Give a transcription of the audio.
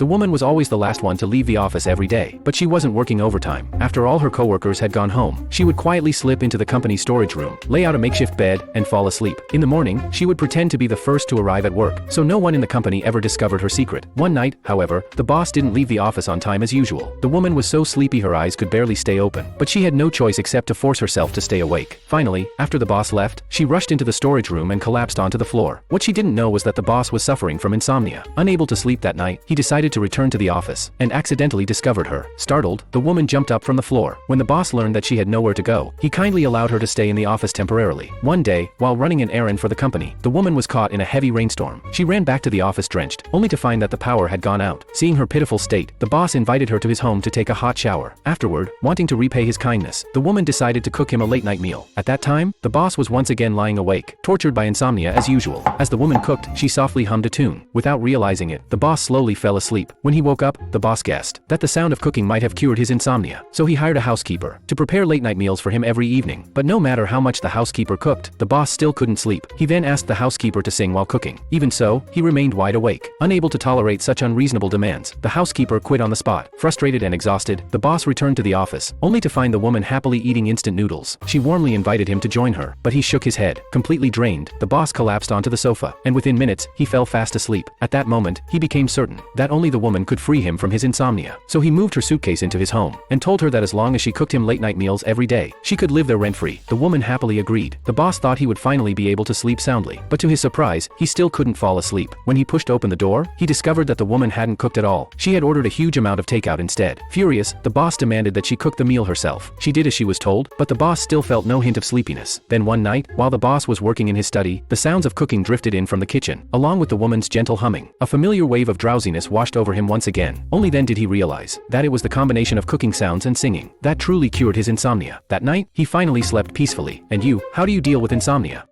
The woman was always the last one to leave the office every day, but she wasn't working overtime. After all her coworkers had gone home, she would quietly slip into the company storage room, lay out a makeshift bed, and fall asleep. In the morning, she would pretend to be the first to arrive at work, so no one in the company ever discovered her secret. One night, however, the boss didn't leave the office on time as usual. The woman was so sleepy her eyes could barely stay open, but she had no choice except to force herself to stay awake. Finally, after the boss left, she rushed into the storage room and collapsed onto the floor. What she didn't know was that the boss was suffering from insomnia. Unable to sleep that night, he decided to return to the office and accidentally discovered her. Startled, the woman jumped up from the floor. When the boss learned that she had nowhere to go, he kindly allowed her to stay in the office temporarily. One day, while running an errand for the company, the woman was caught in a heavy rainstorm. She ran back to the office drenched, only to find that the power had gone out. Seeing her pitiful state, the boss invited her to his home to take a hot shower. Afterward, wanting to repay his kindness, the woman decided to cook him a late-night meal. At that time, the boss was once again lying awake, tortured by insomnia as usual. As the woman cooked, she softly hummed a tune. Without realizing it, the boss slowly fell asleep. When he woke up, the boss guessed that the sound of cooking might have cured his insomnia, so he hired a housekeeper to prepare late-night meals for him every evening. But no matter how much the housekeeper cooked, the boss still couldn't sleep. He then asked the housekeeper to sing while cooking. Even so, he remained wide awake. Unable to tolerate such unreasonable demands, the housekeeper quit on the spot. Frustrated and exhausted, the boss returned to the office, only to find the woman happily eating instant noodles. She warmly invited him to join her, but he shook his head. Completely drained, the boss collapsed onto the sofa, and within minutes, he fell fast asleep. At that moment, he became certain that only the woman could free him from his insomnia. So he moved her suitcase into his home, and told her that as long as she cooked him late-night meals every day, she could live there rent-free. The woman happily agreed. The boss thought he would finally be able to sleep soundly, but to his surprise, he still couldn't fall asleep. When he pushed open the door, he discovered that the woman hadn't cooked at all. She had ordered a huge amount of takeout instead. Furious, the boss demanded that she cook the meal herself. She did as she was told, but the boss still felt no hint of sleepiness. Then one night, while the boss was working in his study, the sounds of cooking drifted in from the kitchen, along with the woman's gentle humming. A familiar wave of drowsiness washed over him once again. Only then did he realize that it was the combination of cooking sounds and singing that truly cured his insomnia. That night, he finally slept peacefully. And you, how do you deal with insomnia?